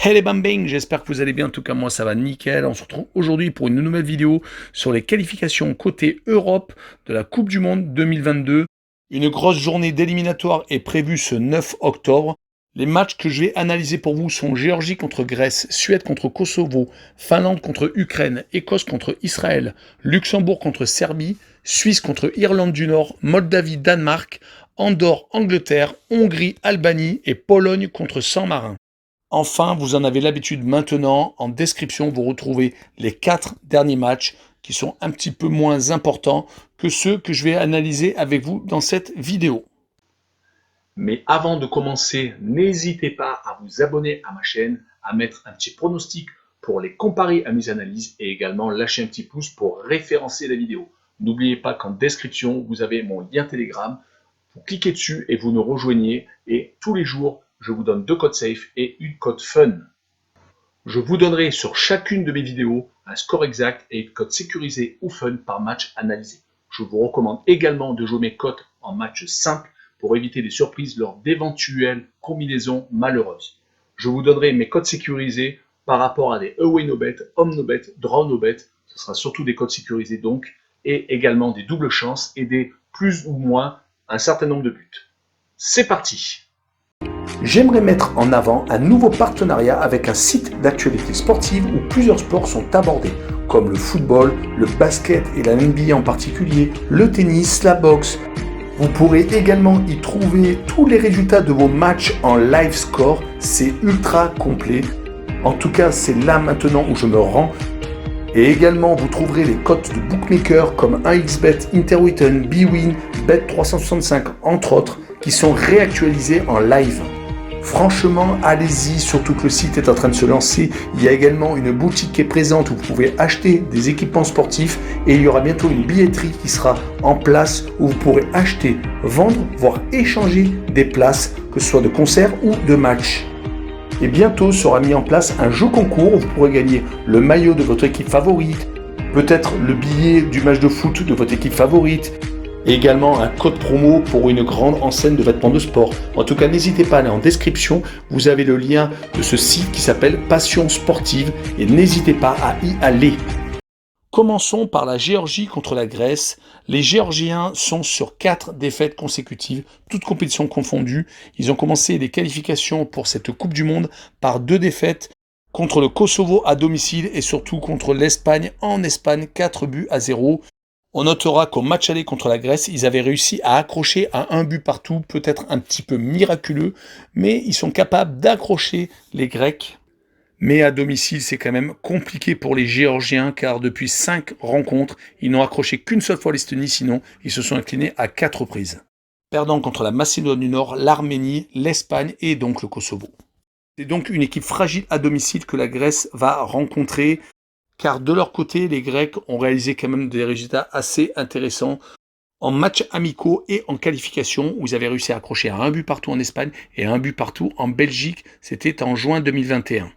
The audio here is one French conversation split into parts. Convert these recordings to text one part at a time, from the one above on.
Hey les bambing, j'espère que vous allez bien, en tout cas moi ça va nickel. On se retrouve aujourd'hui pour une nouvelle vidéo sur les qualifications côté Europe de la Coupe du Monde 2022. Une grosse journée d'éliminatoire est prévue ce 9 octobre. Les matchs que je vais analyser pour vous sont Géorgie contre Grèce, Suède contre Kosovo, Finlande contre Ukraine, Écosse contre Israël, Luxembourg contre Serbie, Suisse contre Irlande du Nord, Moldavie, Danemark, Andorre, Angleterre, Hongrie, Albanie et Pologne contre San Marin. Enfin, vous en avez l'habitude maintenant, en description, vous retrouvez les 4 derniers matchs qui sont un petit peu moins importants que ceux que je vais analyser avec vous dans cette vidéo. Mais avant de commencer, n'hésitez pas à vous abonner à ma chaîne, à mettre un petit pronostic pour les comparer à mes analyses et également lâcher un petit pouce pour référencer la vidéo. N'oubliez pas qu'en description, vous avez mon lien Telegram. Vous cliquez dessus et vous nous rejoignez et tous les jours, je vous donne 2 codes safe et une code fun. Je vous donnerai sur chacune de mes vidéos un score exact et une code sécurisé ou fun par match analysé. Je vous recommande également de jouer mes cotes en match simple pour éviter des surprises lors d'éventuelles combinaisons malheureuses. Je vous donnerai mes codes sécurisés par rapport à des away no bet, home no bet, draw no bet. Ce sera surtout des codes sécurisés donc, et également des doubles chances et des plus ou moins un certain nombre de buts. C'est parti! J'aimerais mettre en avant un nouveau partenariat avec un site d'actualité sportive où plusieurs sports sont abordés, comme le football, le basket et la NBA en particulier, le tennis, la boxe. Vous pourrez également y trouver tous les résultats de vos matchs en live score, c'est ultra complet. En tout cas, c'est là maintenant où je me rends. Et également, vous trouverez les cotes de bookmakers comme 1xBet, Interwetten, bwin, Bet365, entre autres, qui sont réactualisés en live. Franchement, allez-y, surtout que le site est en train de se lancer. Il y a également une boutique qui est présente où vous pouvez acheter des équipements sportifs et il y aura bientôt une billetterie qui sera en place où vous pourrez acheter, vendre, voire échanger des places, que ce soit de concerts ou de matchs. Et bientôt sera mis en place un jeu concours où vous pourrez gagner le maillot de votre équipe favorite, peut-être le billet du match de foot de votre équipe favorite, et également un code promo pour une grande enseigne de vêtements de sport. En tout cas, n'hésitez pas à aller en description, vous avez le lien de ce site qui s'appelle Passion Sportive et n'hésitez pas à y aller. Commençons par la Géorgie contre la Grèce. Les Géorgiens sont sur 4 défaites consécutives, toutes compétitions confondues. Ils ont commencé les qualifications pour cette Coupe du Monde par 2 défaites contre le Kosovo à domicile et surtout contre l'Espagne en Espagne, 4-0. On notera qu'au match aller contre la Grèce, ils avaient réussi à accrocher à 1 but partout, peut-être un petit peu miraculeux, mais ils sont capables d'accrocher les Grecs. Mais à domicile, c'est quand même compliqué pour les Géorgiens, car depuis 5 rencontres, ils n'ont accroché qu'une seule fois l'Estonie, sinon ils se sont inclinés à 4 reprises. Perdant contre la Macédoine du Nord, l'Arménie, l'Espagne et donc le Kosovo. C'est donc une équipe fragile à domicile que la Grèce va rencontrer, car de leur côté, les Grecs ont réalisé quand même des résultats assez intéressants en matchs amicaux et en qualification, où ils avaient réussi à accrocher à 1 but partout en Espagne et à 1 but partout en Belgique, c'était en juin 2021.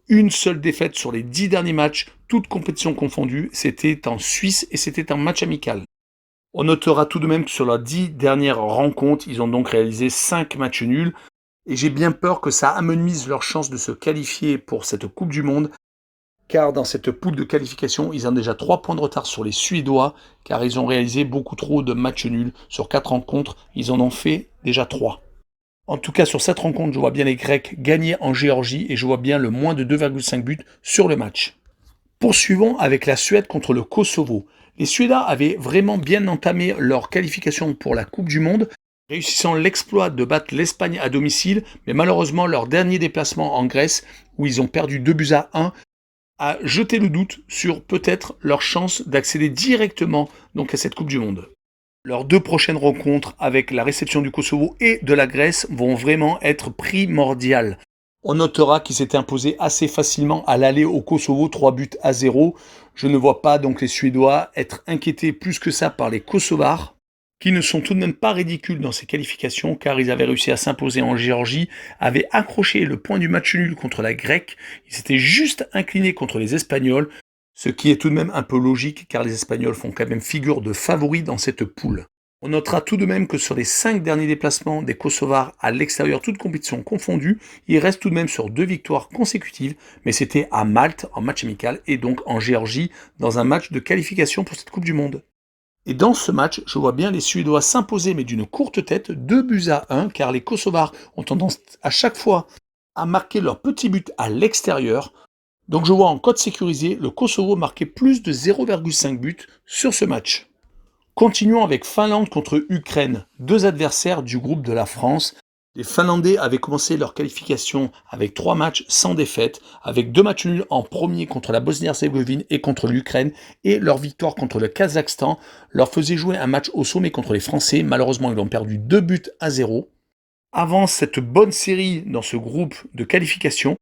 Une seule défaite sur les 10 derniers matchs, toutes compétitions confondues, c'était en Suisse et c'était un match amical. On notera tout de même que sur leurs 10 dernières rencontres, ils ont donc réalisé 5 matchs nuls, et j'ai bien peur que ça amenuise leur chance de se qualifier pour cette Coupe du Monde, car dans cette poule de qualification, ils ont déjà 3 points de retard sur les Suédois, car ils ont réalisé beaucoup trop de matchs nuls. Sur 4 rencontres, ils en ont fait déjà 3. En tout cas, sur cette rencontre, je vois bien les Grecs gagner en Géorgie et je vois bien le moins de 2,5 buts sur le match. Poursuivons avec la Suède contre le Kosovo. Les Suédois avaient vraiment bien entamé leur qualification pour la Coupe du Monde, réussissant l'exploit de battre l'Espagne à domicile, mais malheureusement leur dernier déplacement en Grèce, où ils ont perdu 2-1, a jeté le doute sur peut-être leur chance d'accéder directement donc à cette Coupe du Monde. Leurs 2 prochaines rencontres avec la réception du Kosovo et de la Grèce vont vraiment être primordiales. On notera qu'ils s'étaient imposés assez facilement à l'aller au Kosovo, 3-0. Je ne vois pas donc les Suédois être inquiétés plus que ça par les Kosovars, qui ne sont tout de même pas ridicules dans ces qualifications, car ils avaient réussi à s'imposer en Géorgie, avaient accroché le point du match nul contre la Grecque, ils s'étaient juste inclinés contre les Espagnols, ce qui est tout de même un peu logique, car les Espagnols font quand même figure de favoris dans cette poule. On notera tout de même que sur les 5 derniers déplacements des Kosovars à l'extérieur, toutes compétitions confondues, ils restent tout de même sur 2 victoires consécutives, mais c'était à Malte en match amical et donc en Géorgie dans un match de qualification pour cette Coupe du Monde. Et dans ce match, je vois bien les Suédois s'imposer, mais d'une courte tête, 2-1, car les Kosovars ont tendance à chaque fois à marquer leur petit but à l'extérieur. Donc je vois en code sécurisé le Kosovo marquer plus de 0,5 buts sur ce match. Continuons avec Finlande contre Ukraine, deux adversaires du groupe de la France. Les Finlandais avaient commencé leur qualification avec 3 matchs sans défaite, avec 2 matchs nuls en premier contre la Bosnie-Herzégovine et contre l'Ukraine, et leur victoire contre le Kazakhstan leur faisait jouer un match au sommet contre les Français. Malheureusement, ils ont perdu 2-0. Avant cette bonne série dans ce groupe de qualification,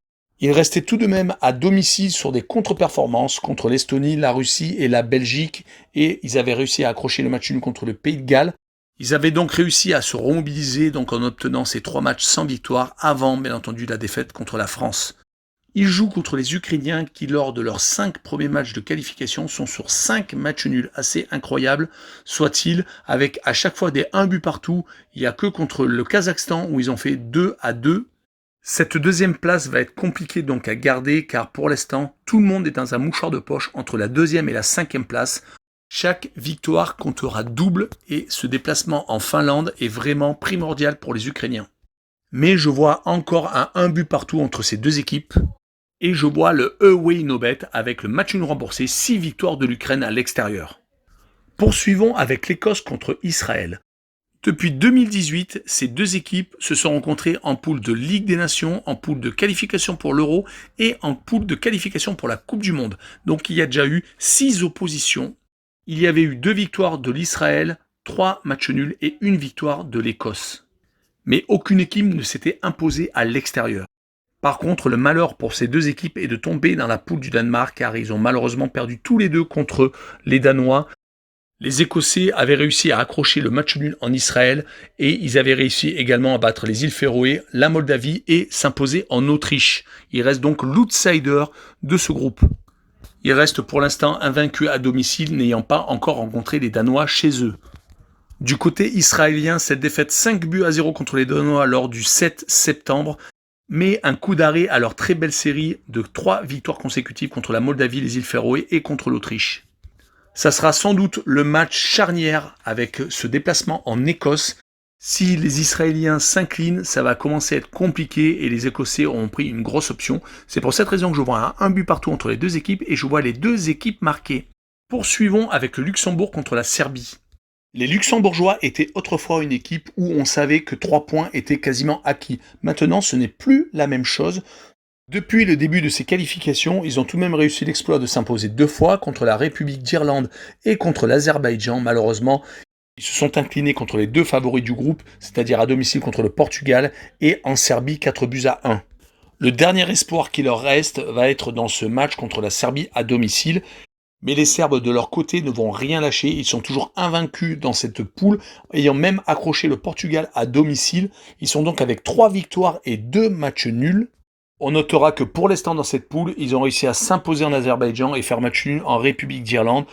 ils restaient tout de même à domicile sur des contre-performances contre l'Estonie, la Russie et la Belgique, et ils avaient réussi à accrocher le match nul contre le Pays de Galles. Ils avaient donc réussi à se remobiliser donc en obtenant ces 3 matchs sans victoire avant, bien entendu, la défaite contre la France. Ils jouent contre les Ukrainiens qui, lors de leurs 5 premiers matchs de qualification, sont sur 5 matchs nuls, assez incroyables, soit-il, avec à chaque fois des 1 but partout. Il n'y a que contre le Kazakhstan où ils ont fait 2-2. Cette deuxième place va être compliquée donc à garder car pour l'instant, tout le monde est dans un mouchoir de poche entre la deuxième et la 5e place. Chaque victoire comptera double et ce déplacement en Finlande est vraiment primordial pour les Ukrainiens. Mais je vois encore un 1 but partout entre ces deux équipes et je vois le away no bet avec le match nul remboursé, 6 victoires de l'Ukraine à l'extérieur. Poursuivons avec l'Écosse contre Israël. Depuis 2018, ces deux équipes se sont rencontrées en poule de Ligue des Nations, en poule de qualification pour l'Euro et en poule de qualification pour la Coupe du Monde. Donc il y a déjà eu 6 oppositions. Il y avait eu 2 victoires de l'Israël, 3 matchs nuls et 1 victoire de l'Écosse. Mais aucune équipe ne s'était imposée à l'extérieur. Par contre, le malheur pour ces deux équipes est de tomber dans la poule du Danemark car ils ont malheureusement perdu tous les deux contre les Danois. Les Écossais avaient réussi à accrocher le match nul en Israël et ils avaient réussi également à battre les îles Féroé, la Moldavie et s'imposer en Autriche. Il reste donc l'outsider de ce groupe. Ils restent pour l'instant invaincus à domicile, n'ayant pas encore rencontré les Danois chez eux. Du côté israélien, cette défaite 5-0 contre les Danois lors du 7 septembre met un coup d'arrêt à leur très belle série de 3 victoires consécutives contre la Moldavie, les îles Féroé et contre l'Autriche. Ça sera sans doute le match charnière avec ce déplacement en Écosse. Si les Israéliens s'inclinent, ça va commencer à être compliqué et les Écossais auront pris une grosse option. C'est pour cette raison que je vois un but partout entre les deux équipes et je vois les deux équipes marquées. Poursuivons avec le Luxembourg contre la Serbie. Les Luxembourgeois étaient autrefois une équipe où on savait que 3 points étaient quasiment acquis. Maintenant, ce n'est plus la même chose. Depuis le début de ces qualifications, ils ont tout de même réussi l'exploit de s'imposer 2 fois contre la République d'Irlande et contre l'Azerbaïdjan. Malheureusement, ils se sont inclinés contre les 2 favoris du groupe, c'est-à-dire à domicile contre le Portugal et en Serbie 4-1. Le dernier espoir qui leur reste va être dans ce match contre la Serbie à domicile. Mais les Serbes de leur côté ne vont rien lâcher, ils sont toujours invaincus dans cette poule, ayant même accroché le Portugal à domicile. Ils sont donc avec 3 victoires et 2 matchs nuls. On notera que pour l'instant dans cette poule, ils ont réussi à s'imposer en Azerbaïdjan et faire match nul en République d'Irlande,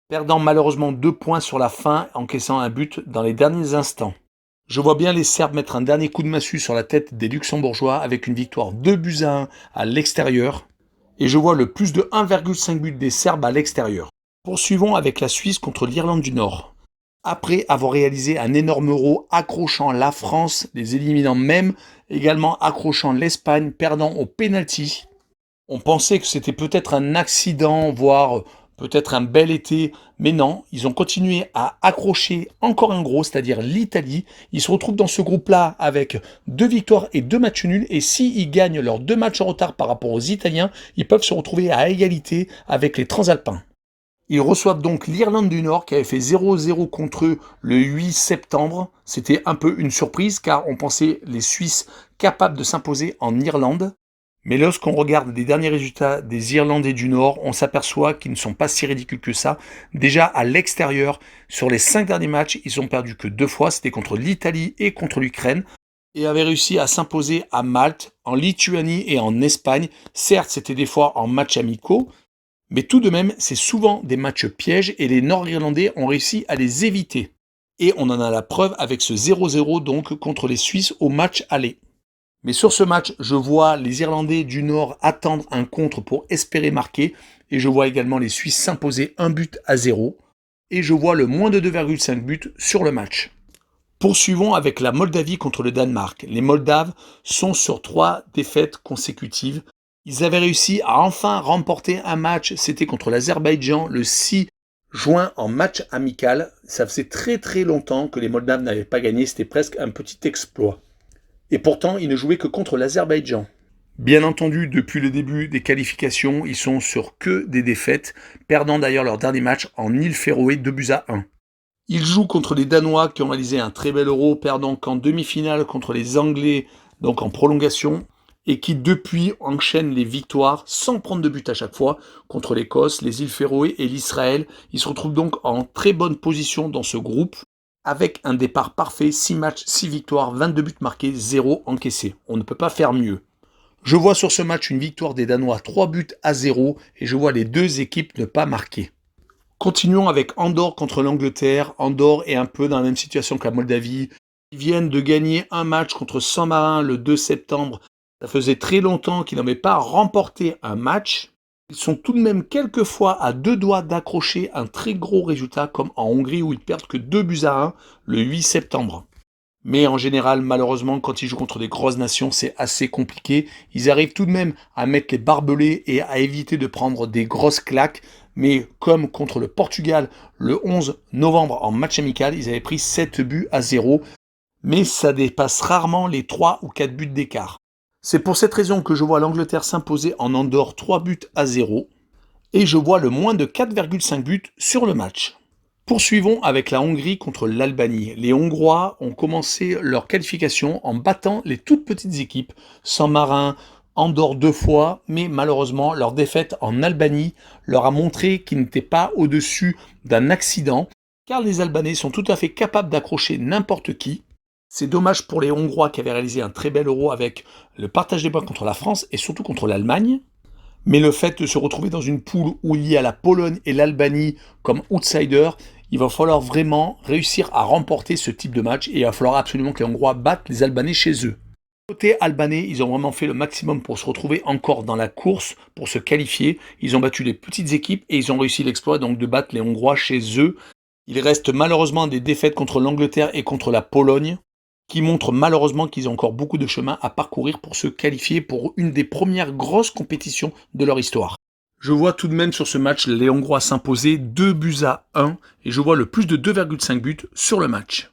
perdant malheureusement 2 points sur la fin, encaissant un but dans les derniers instants. Je vois bien les Serbes mettre un dernier coup de massue sur la tête des Luxembourgeois avec une victoire 2-1 à l'extérieur. Et je vois le plus de 1,5 but des Serbes à l'extérieur. Poursuivons avec la Suisse contre l'Irlande du Nord. Après avoir réalisé un énorme euro accrochant la France, les éliminant même, également accrochant l'Espagne, perdant au pénalty, on pensait que c'était peut-être un accident, voire peut-être un bel été, mais non, ils ont continué à accrocher encore un gros, c'est-à-dire l'Italie. Ils se retrouvent dans ce groupe-là avec 2 victoires et 2 matchs nuls, et s'ils gagnent leurs 2 matchs en retard par rapport aux Italiens, ils peuvent se retrouver à égalité avec les Transalpins. Ils reçoivent donc l'Irlande du Nord qui avait fait 0-0 contre eux le 8 septembre. C'était un peu une surprise car on pensait les Suisses capables de s'imposer en Irlande. Mais lorsqu'on regarde les derniers résultats des Irlandais du Nord, on s'aperçoit qu'ils ne sont pas si ridicules que ça. Déjà à l'extérieur, sur les 5 derniers matchs, ils ont perdu que 2 fois. C'était contre l'Italie et contre l'Ukraine. Et avaient réussi à s'imposer à Malte, en Lituanie et en Espagne. Certes, c'était des fois en matchs amicaux. Mais tout de même, c'est souvent des matchs pièges et les Nord-Irlandais ont réussi à les éviter. Et on en a la preuve avec ce 0-0 donc contre les Suisses au match aller. Mais sur ce match, je vois les Irlandais du Nord attendre un contre pour espérer marquer. Et je vois également les Suisses s'imposer 1-0. Et je vois le moins de 2,5 buts sur le match. Poursuivons avec la Moldavie contre le Danemark. Les Moldaves sont sur 3 défaites consécutives. Ils avaient réussi à enfin remporter un match. C'était contre l'Azerbaïdjan le 6 juin en match amical. Ça faisait très longtemps que les Moldaves n'avaient pas gagné. C'était presque un petit exploit. Et pourtant, ils ne jouaient que contre l'Azerbaïdjan. Bien entendu, depuis le début des qualifications, ils sont sur que des défaites, perdant d'ailleurs leur dernier match en île Féroé 2-1. Ils jouent contre les Danois qui ont réalisé un très bel Euro, perdant qu'en demi-finale contre les Anglais, donc en prolongation, et qui depuis enchaînent les victoires sans prendre de but à chaque fois contre l'Écosse, les îles Féroé et l'Israël. Ils se retrouvent donc en très bonne position dans ce groupe, avec un départ parfait, 6 matchs, 6 victoires, 22 buts marqués, 0 encaissés. On ne peut pas faire mieux. Je vois sur ce match une victoire des Danois 3-0 et je vois les deux équipes ne pas marquer. Continuons avec Andorre contre l'Angleterre. Andorre est un peu dans la même situation que la Moldavie. Ils viennent de gagner un match contre San Marin le 2 septembre. Ça faisait très longtemps qu'ils n'avaient pas remporté un match. Ils sont tout de même quelquefois à 2 doigts d'accrocher un très gros résultat comme en Hongrie où ils perdent que 2-1 le 8 septembre. Mais en général, malheureusement, quand ils jouent contre des grosses nations, c'est assez compliqué. Ils arrivent tout de même à mettre les barbelés et à éviter de prendre des grosses claques. Mais comme contre le Portugal le 11 novembre en match amical, ils avaient pris 7-0. Mais ça dépasse rarement les 3 ou 4 buts d'écart. C'est pour cette raison que je vois l'Angleterre s'imposer en Andorre 3-0. Et je vois le moins de 4,5 buts sur le match. Poursuivons avec la Hongrie contre l'Albanie. Les Hongrois ont commencé leur qualification en battant les toutes petites équipes, San Marin, Andorre 2 fois, mais malheureusement leur défaite en Albanie leur a montré qu'ils n'étaient pas au-dessus d'un accident, car les Albanais sont tout à fait capables d'accrocher n'importe qui. C'est dommage pour les Hongrois qui avaient réalisé un très bel Euro avec le partage des points contre la France et surtout contre l'Allemagne. Mais le fait de se retrouver dans une poule où il y a la Pologne et l'Albanie comme outsiders, il va falloir vraiment réussir à remporter ce type de match et il va falloir absolument que les Hongrois battent les Albanais chez eux. Côté albanais, ils ont vraiment fait le maximum pour se retrouver encore dans la course, pour se qualifier. Ils ont battu les petites équipes et ils ont réussi l'exploit donc de battre les Hongrois chez eux. Il reste malheureusement des défaites contre l'Angleterre et contre la Pologne, qui montrent malheureusement qu'ils ont encore beaucoup de chemin à parcourir pour se qualifier pour une des premières grosses compétitions de leur histoire. Je vois tout de même sur ce match les Hongrois s'imposer 2-1 et je vois le plus de 2,5 buts sur le match.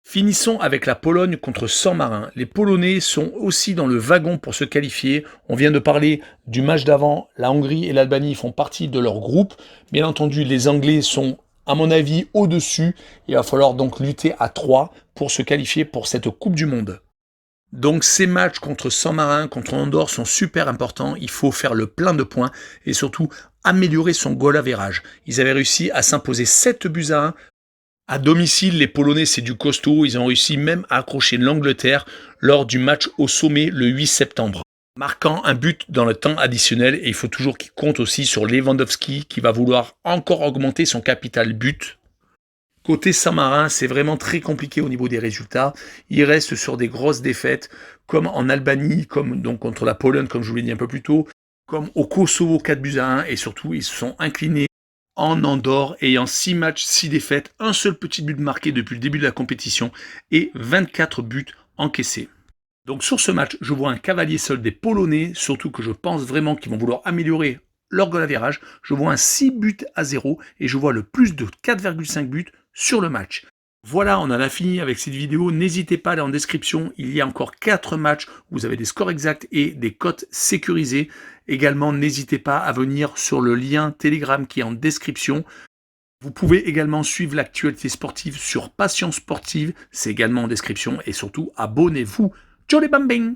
Finissons avec la Pologne contre San Marin. Les Polonais sont aussi dans le wagon pour se qualifier. On vient de parler du match d'avant. La Hongrie et l'Albanie font partie de leur groupe. Bien entendu, les Anglais sont, à mon avis, au-dessus. Il va falloir donc lutter à 3 pour se qualifier pour cette Coupe du Monde. Donc ces matchs contre San Marin, contre Andorre sont super importants. Il faut faire le plein de points et surtout améliorer son goal average. Ils avaient réussi à s'imposer 7-1. À domicile, les Polonais, c'est du costaud. Ils ont réussi même à accrocher l'Angleterre lors du match au sommet le 8 septembre. Marquant un but dans le temps additionnel. Et il faut toujours qu'il compte aussi sur Lewandowski qui va vouloir encore augmenter son capital but. Côté San Marin, c'est vraiment très compliqué au niveau des résultats. Ils restent sur des grosses défaites, comme en Albanie, comme donc contre la Pologne, comme je vous l'ai dit un peu plus tôt, comme au Kosovo 4-1. Et surtout, ils se sont inclinés en Andorre, ayant 6 matchs, 6 défaites, un seul petit but marqué depuis le début de la compétition et 24 buts encaissés. Donc sur ce match, je vois un cavalier seul des Polonais, surtout que je pense vraiment qu'ils vont vouloir améliorer leur goal average. Je vois un 6-0 et je vois le plus de 4,5 buts sur le match. Voilà, on en a fini avec cette vidéo. N'hésitez pas à aller en description. Il y a encore 4 matchs où vous avez des scores exacts et des cotes sécurisées. Également, n'hésitez pas à venir sur le lien Telegram qui est en description. Vous pouvez également suivre l'actualité sportive sur Passion Sportive. C'est également en description. Et surtout, abonnez-vous. Ciao les bambins!